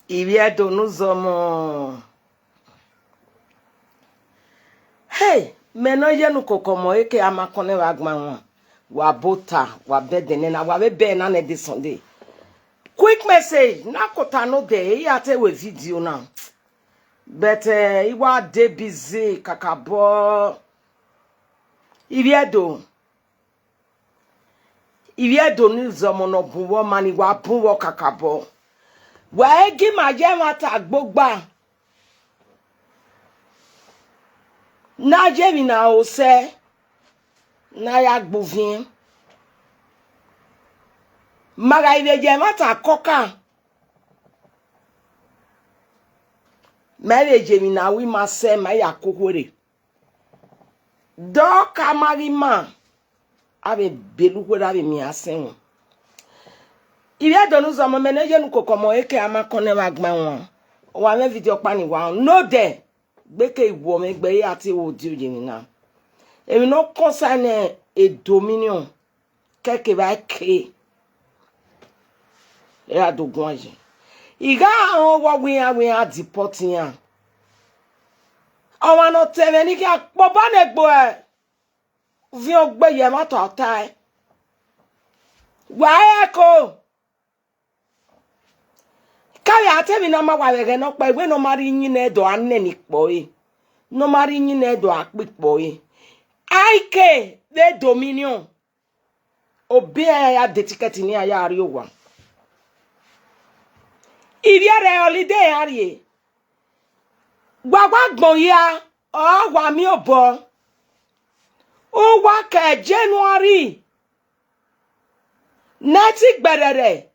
Iyenukokomon. Hey, meno Iyenukokomon eke amakone wagman wa bota wa bedene na wa be na this Sunday. Quick message, na kota no dey e ate we video now. But iwa dey busy kakabo. Iyedo ni zomo no buwo mani wa buwo kakabo. Wa egi maje mata gbogba. Na jemi na ose na ya gbovin. Maga ibeje mata koka. Mere jemi na wi ma se ma ya kokore. Do kamarima ave belukwera ave mi asen. Iyedo nuzo mo meno Iyenukokomon eke amakone wagman won. Wa me video pani wa no de gbeke iwo me gbe ati odi ojemi na. Emi no concern a dominion keke ba ke e adogun aje. Iga awon wo we a Deporte yan. Àwọn no teme ni ki apo ba ne gbo e. Vi ogbe ye ma to tai. Wa e ko. Kaya atemi na ma wa wege no pa we no mari yin na edo anne ni po e. No mari yin na edo apipo e. Aike the dominion. Obi ya detiketi ni aya ari owa. Iriere holiday ari. Gbagbagbon ya o wa mi obo. O wa ke January. Nati gberere.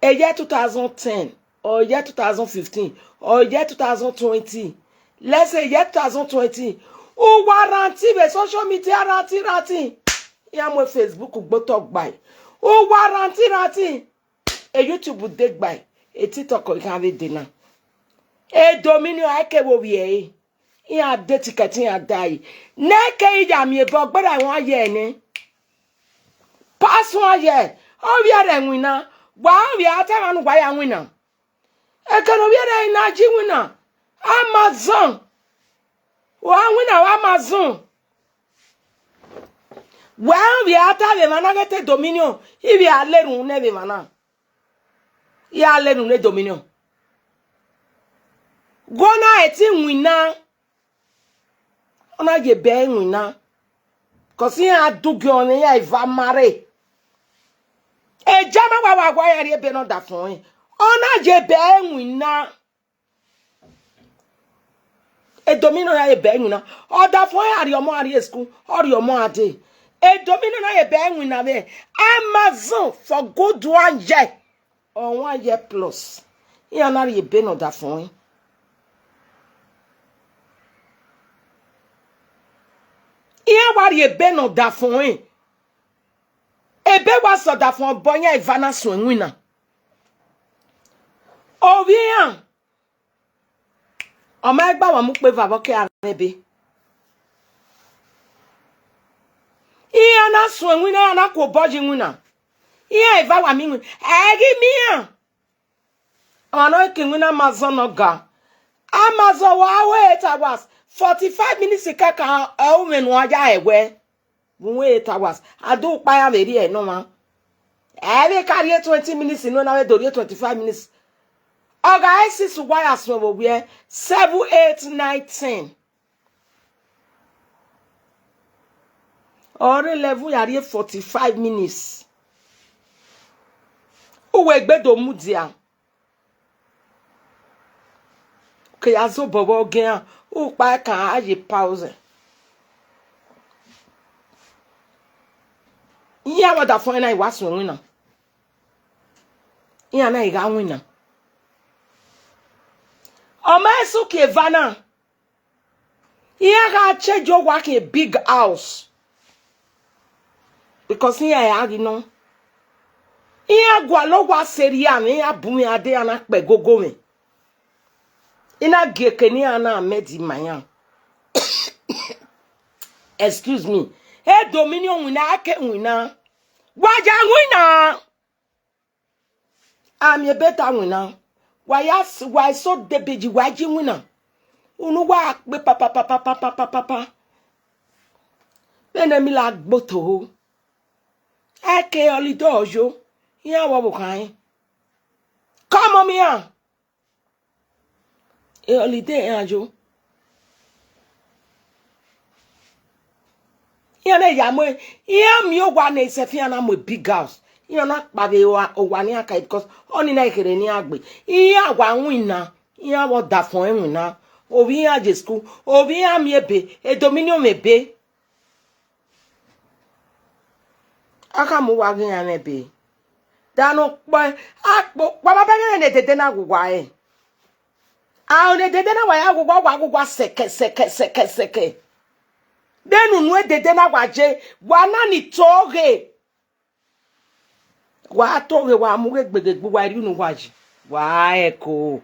A year 2010 or year 2015 or year 2020. Let's say year 2020. O warranty be social media ranti. Ya mo Facebook gbo talk by. O warranty. A YouTube dig by. A TikTok can have it dinner. A dominion ake wo wie. Ya detikati ya dai. Neke ija mi ebo gbara won ye ni. Pass one year. O wi are nwina. Wa wi ata manu gwa ya nwina. E kanu wi are ina ji nwina. Amazon. Wa nwina wa Amazon. Wa wi ata be mana gete dominion. Ibi alerun ne be mana. Ya alerun ne dominion. Gona eti nwina. Ona je be nwina. Kosi ya adugi oni ya iva mare. E jama wa gwa ya ri ebe no da fun yin. Ona je be nwina. E domino na ye be nwina. O da fun ya ri omo ari school, ori omo ade. E domino na ye be nwina be. Amazon for good 1 year or 1 year plus. Ya na ri ebe no da fun yin. Iya wari ebe no da fun yin. Ebe wa so da fun bonya ivana so nwina. Obian. O ma gba wa mu pe vavo ke arebe. Iya na so nwina ya na ko boji nwina. Iya iva wa mi nwina. Egi mi ya. Ono ke nwina Amazon oga. Amazon wa wait hours 45 minutes kaka o me no aja ewe. Wait hours. Adu pa ya veri e no ma. Ebe carry 20 minutes no na we do 25 minutes. Oga ISIS wires we we 7 8 9 10. Ore level yari 45 minutes. Uwe gbedo mudia. Ke azo bobo gen u pa kan aje pause. Iya wada fo na iwaso nwina. Iya na iga nwina. O ma esu ke vana. Iya ga chejo work a big house. Because iya ya gi no. Iya gwa lo gwa seria ni ya bumi ade ana pe gogo me. Ina geke ni ana medi mayan. Excuse me. Hey dominion wina ake wina. Waja wina. I'm a better winner. Why so the baby wajin winner? Unu wa be papa. Bene mi la gboto. Eke oli dojo. Iya wa bukai. Come on here. E holiday anjo. Iya na ya mo. Iya mi ogwa na isefia na mo big house. Iya na pabe ogwa ni aka because oni na ikere ni agbe. Iya agwa nwina. Iya wo da fun enwina. Obi ya je school. Obi ya mi ebe. E dominion ebe. Aka mu wa gin ya ebe. Dano boy. Akpo. Baba bene ne dede na gugwa e. A ne dede na wa gugwa seke. Denu nwe dede na waje. Wana ni toge. Wa toge wa muge gbegegbu wa ri unu waji. Wa eko.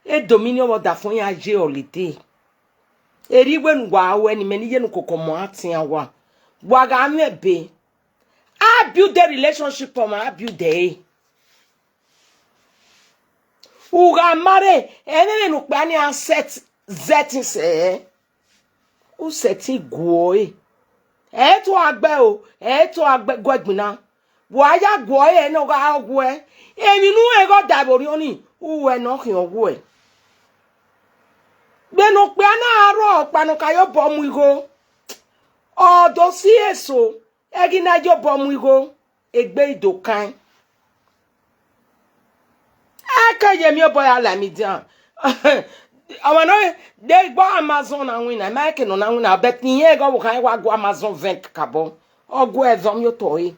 E dominion wo da fun ya je holiday. Eri gwenu wa awe ni meni Iyenukokomon atin awa. Wa ga mebe. I build the relationship for my build the. Uga mare ene nu pa ni set zetin se. U seti go e. E to agbe gwagbina. Wa ya go e no ga go e. Emi nu e go dabori oni. U we no kin owo e. Be no pe na aro panu kayo bomu igo. Odo si eso. Egi na jo bomu igo. Egbe idokan. Aka yemi oboya la mi dan. Awano they go Amazon and win. I'm making on win. I bet ni go kan go Amazon vent kabo. O go ezom yo toy.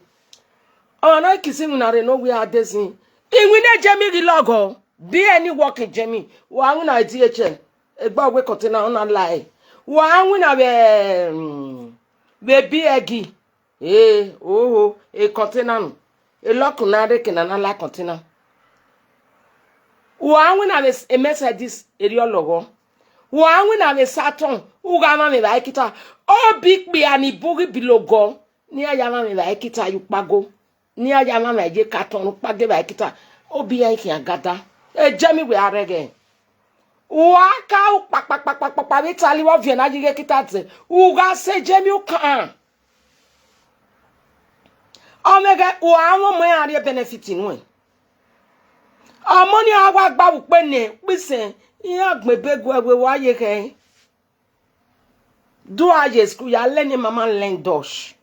Awano kisi na re no we are desin. Inwine Jemi ri logo. Be any working Jemi. Wa win DHL. Egba we container on lie. Wa win be egi. E container no. E lock na re kenana la container. Wa wina be Mercedes eri ologo. Wa wina be Saturn uga ma me ba kita. O big pe ani bugi bilogo. Ni aya ma me ba kita yu pago. Ni aya ma me je carton page ba kita. O bi ya ki agada. E Jemi we arege. Wa ka pa be tali wa vie na jige kita te. Uga se Jemi o kan. Omega wa won mo ari benefit nu. Amoni awa gba bu pe ni pisen iya gbebegu ewe wa ye ke do aje school ya leni mama len dosh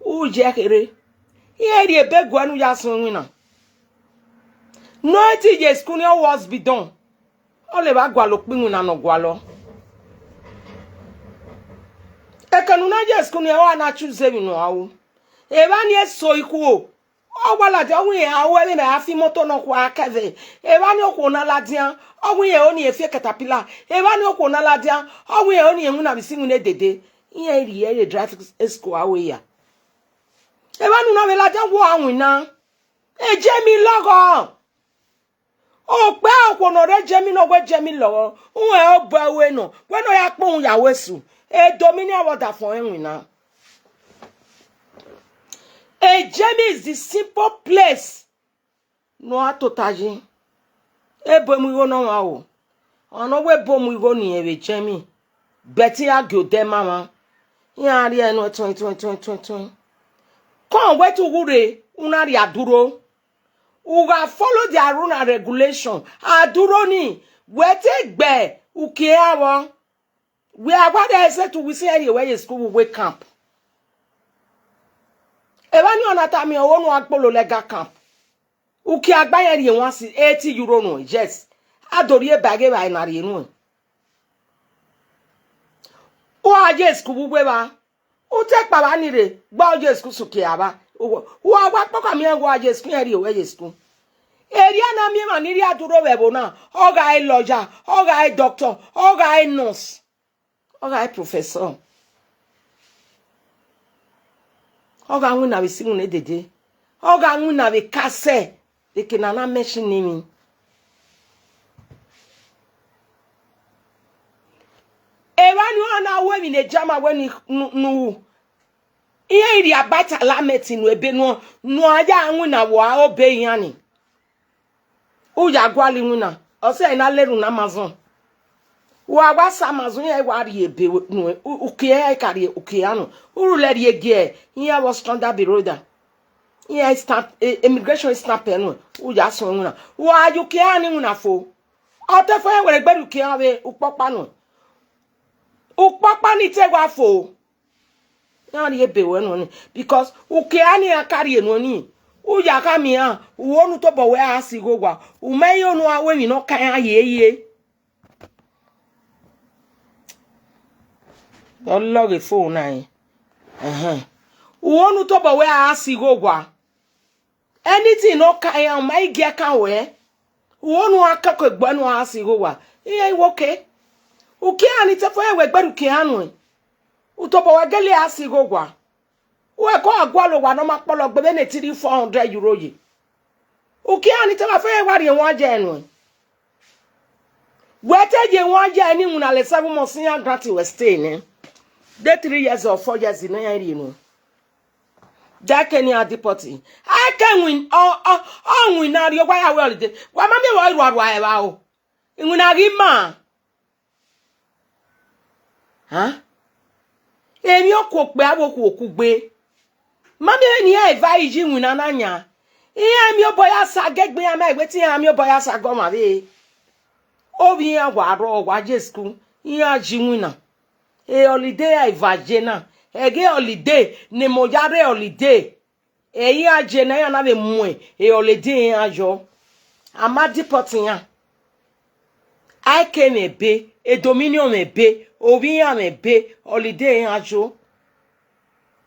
u je kere iye ri ebegu anu ya sun wina no ti je school ni was be done o le ba gwa lo pinun na no gwa lo e kanu na je school ni wa na choose mi no awu e ba ni eso iku o Ogwala de ohun yen awe me afi moto no kwa akave. E ba ni okwo na ladian. Ohun yen oni efie caterpillar. E ba ni okwo na ladian. Ohun yen oni enu na bisingu ne dede. Yen ri e drive esco awe ya. E ba nu na me ladian wo awin na. E Jemi logo. O pe okwo no re Jemi no we Jemi logo. Un e o ba we no. We no ya pon ya wesu. E dominion water for enwin na. A Jemi is the simple place. No atotaji. E bomu go no wa o. Ono we bomu go ni e Jemi. Betty agyo de mama. Ya ri eno 20. Come we to gure una ri aduro. Uga follow the rule and regulation. Aduro ni we take gbe uke awo. We are what I said to we say anywhere school we camp. Eba ni onata mi owo nu agpolo legal camp. Uki agbaye ri won si 80 euro no. Yes. Adori e bage ba na ri nu. O aje school gbe ba. O te pa ba ni re. Gba oje school suki aba. O agba poka mi en go aje school eri o we school. Eri na mi ma ni ri aduro webo na. O ga e lawyer, o ga e doctor, o ga e nurse. O ga e professor. Oga nwu na bisingu ne dede. Oga nwu na be kase. De kenana mention nimi. Ewa ni ana we mi ne jama we ni nu. Iye iri abata lameti nu ebe nu aja nwu na wa obe yan ni. uya gwali wina ose na leru na Amazon wa wasa Amazon ya wari ebe no ukie kari ukie anu urule rie gie here was standard beroda here stamp immigration stamp no uya so wina wa ukie ani wina fo ote fo were gberu ukie awe upopa no upopa ni te wa fo na rie ebe we no because ukie ani akari no ni uya kamia uonu to bo we asigo gwa umeyo no awe mi no kan ayeye Olloge phone ai uonu to bo we asigo gwa anything no kan my gia kan we uonu akako gba no asigo gwa iye woke uki ani te fo we gberu ki anu utobo we gele asigo gwa we ko agwalo wa no mapolo gbe ne 400 euro yi uki ani te ma fe wari won je enu we te je won je ni una le 7 months ya grant we stay ni de 3 years or 4 years no yan ri nu that any Deporte I can win win na ri ogwa ya we holiday wa ma me wo ru aru e ba o inuna ri ma ha emi okwo pe aboku okugbe mami ni e va iji wina nanya ihe mi oboya sa gegbe ya ma egbe ti ya mi oboya sa go ma be obi ya gwa ro gwa jesku ihe aji wina e holiday ai vaje na ege holiday ni mo yare holiday e yi aje na ya na be mu e holiday ajo ama Deporte ya I came ebe e dominion ebe obi ya ebe holiday ajo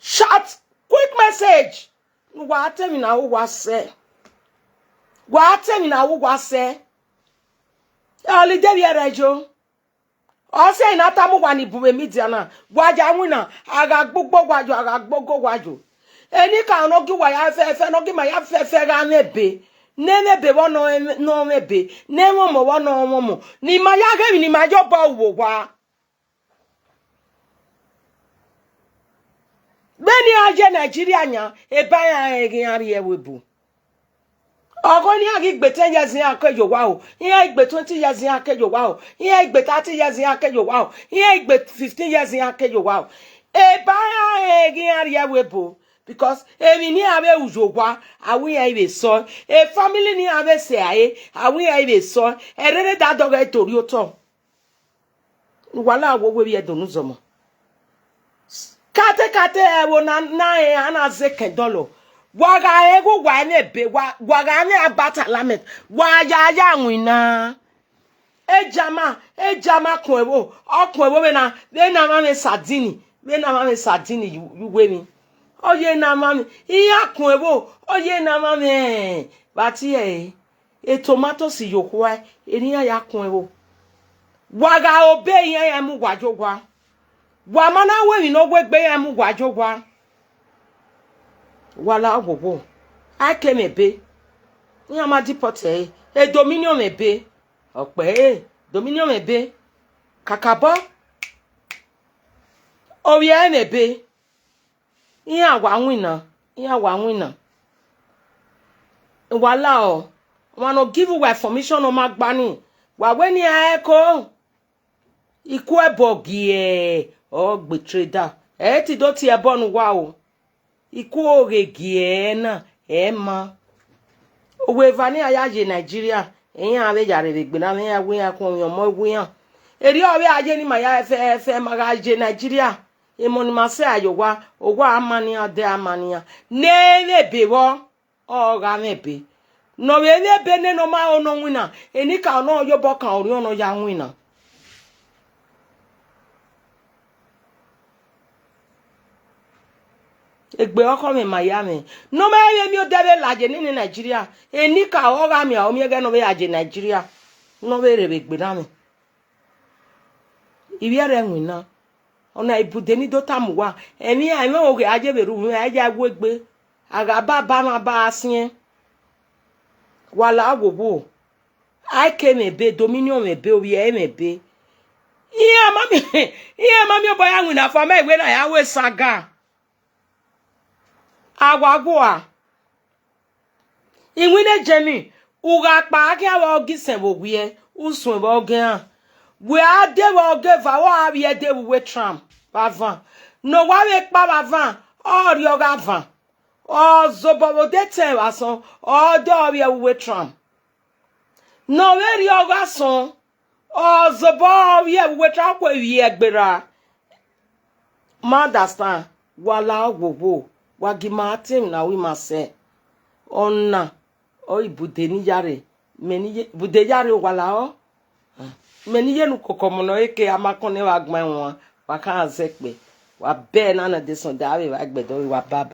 short quick message. Wa tell me na wo say. Wa tell me na wo say. Holiday bi rejo. O say na tamu wa ni buwe media na. Wa ja wina aga gbogbo gwajo aga gbogo gwajo. Eni ka no gi wa ya fe no gi ma ya fe ga nebe. Nebe wo no mebe. Ne wo mo wo no mo. Ni ma ya ga ni ma jo ba wo wa. Beni aje Nigeria nya eba ya egin ewebu ogo ni agi gbe 10 years yan akejo wa o iye igbe 20 years yan akejo wa o iye igbe 30 years yan akejo wa o iye igbe 15 years yan akejo wa o eba ya egin ewebu because emi ni abe ujogwa awi ya ibe so e family ni abe se aye awi ya ibe so erere da doga tori oto wala wo we bi edonu zomo kate ewo na ana zeke dolo waga ego wa nebe waga ni abata lamet wa ya nwina ejama kun ewo me na ma me sardini you we mi oye na ma mi iya kun ewo oye na ma me bati e tomato si yokwa eniyan ya kun ewo waga obe yen ya mu gwajogwa wa mana we no we gbe ya mu gwajogwa wala ogbogbò I came ebe ni ama Deporte e dominion ebe ope dominion ebe kakabo oye ebe iya wa wina wala o wan no give you information o magbani wa we ni eko iku ebogie o gbe trader ti do ti ebonu wa o iku oregie na ma owe vani ayaje Nigeria eyan ave jare gbe na me ya we akun yan mo we yan eri owe aje ni maya fe magaje Nigeria e mo ni ma se ayowa ogwa amani ade amani ne bewo o ga nebe no we nebe ne no ma ono wina eni ka no yobo kan ori ono ya wina egbe oko me Miami no me mi o debe laje ni Nigeria eni ka o ga mi o mi ege no be aje Nigeria no be rebe gbe na mi ibi are nwina ona ibude ni do tamu wa eni ai me oge aje beru mi aje agwegbe aga baba ma ba asin wala agbobo I came ebe dominion ebe obi ebe iya mami oboya nwina fa ma igwe na ya we saga agwagwa inwine jemi Uga pa ke wa gisen bo gwe usun bo gan we ade wo ge va wa abi ede we tram ba van no wa we pa ba van o ri o ga van o zo bo de ten wa son o do abi we tram no we ri o ga son o zo bo abi we tram ko wi egbera ma understand wala ogbogbò wa gi ma team na we ma se onna o ibude ni yare meni bude yare wala o meni Iyenukokomon no eke amakone wa gbon won wa kan ze pe wa be na na de son dawe wa gbedo wa baba